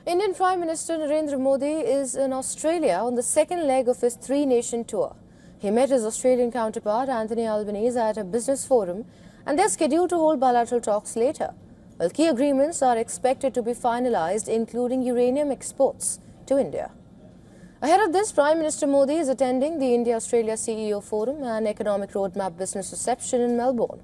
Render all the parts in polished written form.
Indian Prime Minister Narendra Modi is in Australia on the second leg of his three-nation tour. He met his Australian counterpart Anthony Albanese at a business forum, and they're scheduled to hold bilateral talks later. Well, key agreements are expected to be finalized, including uranium exports to India. Ahead of this, Prime Minister Modi is attending the India-Australia CEO Forum and Economic Roadmap Business Reception in Melbourne.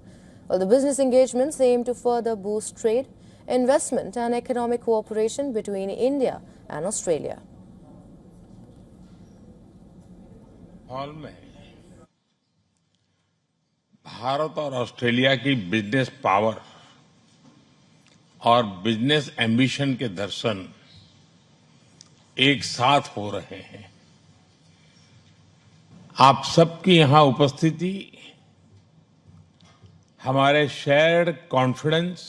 Well, the business engagements aim to further boost trade, investment and economic cooperation between India and Australia. Hall में भारत और Australia की business power और business ambition के दर्शन एक साथ हो रहे हैं। आप सबकी यहां उपस्थिति हमारे शेयर्ड कॉन्फिडेंस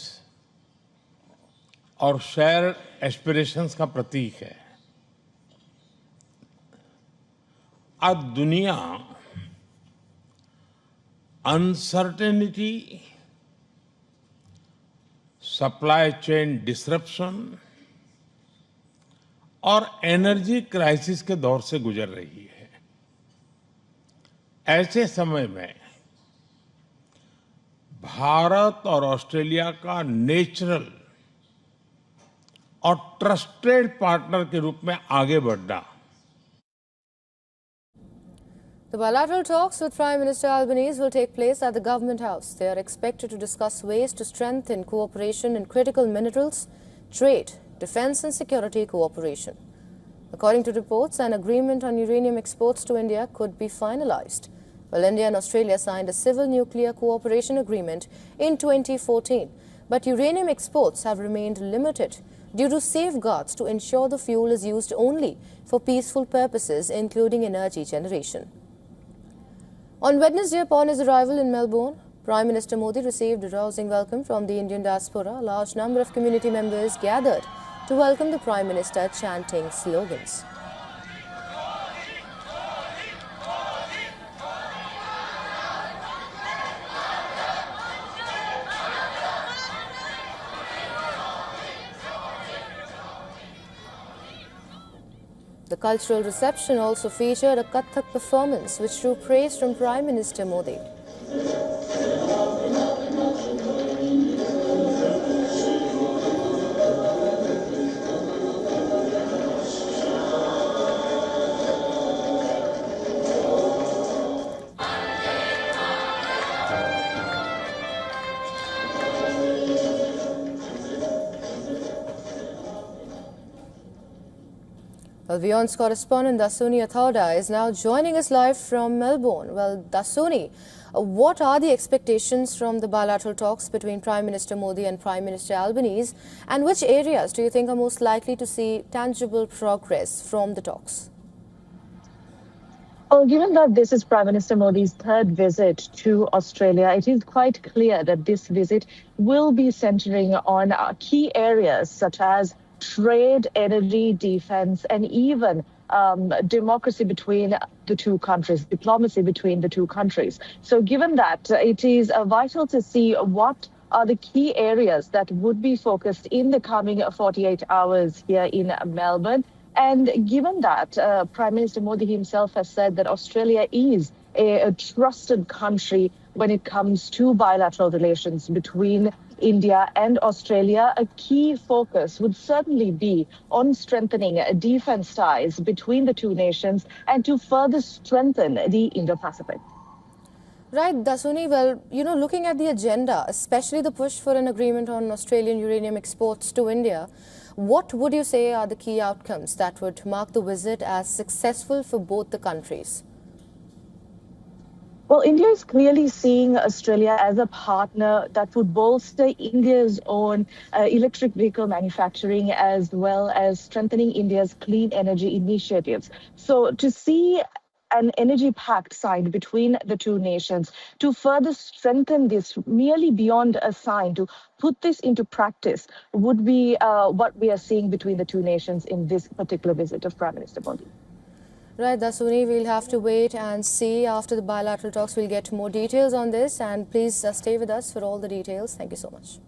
और शेयर्ड एस्पिरेशंस का प्रतीक है। आज दुनिया अनसर्टेनिटी, सप्लाई चेन डिसरप्शन और एनर्जी क्राइसिस के दौर से गुजर रही है। ऐसे समय में भारत और ऑस्ट्रेलिया का नेचुरल और ट्रस्टेड पार्टनर के रूप में आगे बढ़ना। The bilateral talks with Prime Minister Albanese will take place at the Government House. They are expected to discuss ways to strengthen cooperation in critical minerals, trade, defence and security cooperation. According to reports, an agreement on uranium exports to India could be finalized. Well, India and Australia signed a civil nuclear cooperation agreement in 2014, but uranium exports have remained limited due to safeguards to ensure the fuel is used only for peaceful purposes, including energy generation. On Wednesday, upon his arrival in Melbourne, Prime Minister Modi received a rousing welcome from the Indian diaspora. A large number of community members gathered to welcome the Prime Minister, chanting slogans. The cultural reception also featured a Kathak performance which drew praise from Prime Minister Modi. Well, WION's correspondent Dasuni Athauda is now joining us live from Melbourne. Well, Dasuni, what are the expectations from the bilateral talks between Prime Minister Modi and Prime Minister Albanese, and which areas do you think are most likely to see tangible progress from the talks? Well, given that this is Prime Minister Modi's third visit to Australia, it is quite clear that this visit will be centering on key areas such as trade, energy, defense, and even democracy between the two countries, diplomacy between the two countries. So given that, it is vital to see what are the key areas that would be focused in the coming 48 hours here in Melbourne. And given that Prime Minister Modi himself has said that Australia is a trusted country when it comes to bilateral relations between India and Australia, a key focus would certainly be on strengthening defense ties between the two nations and to further strengthen the Indo-Pacific. Right, Dasuni. Well, looking at the agenda, especially the push for an agreement on Australian uranium exports to India, what would you say are the key outcomes that would mark the visit as successful for both the countries? Well, India is clearly seeing Australia as a partner that would bolster India's own electric vehicle manufacturing as well as strengthening India's clean energy initiatives. So to see an energy pact signed between the two nations to further strengthen this merely beyond a sign, to put this into practice, would be what we are seeing between the two nations in this particular visit of Prime Minister Modi. Right, Dasuni, we'll have to wait and see. After the bilateral talks, we'll get more details on this. And please stay with us for all the details. Thank you so much.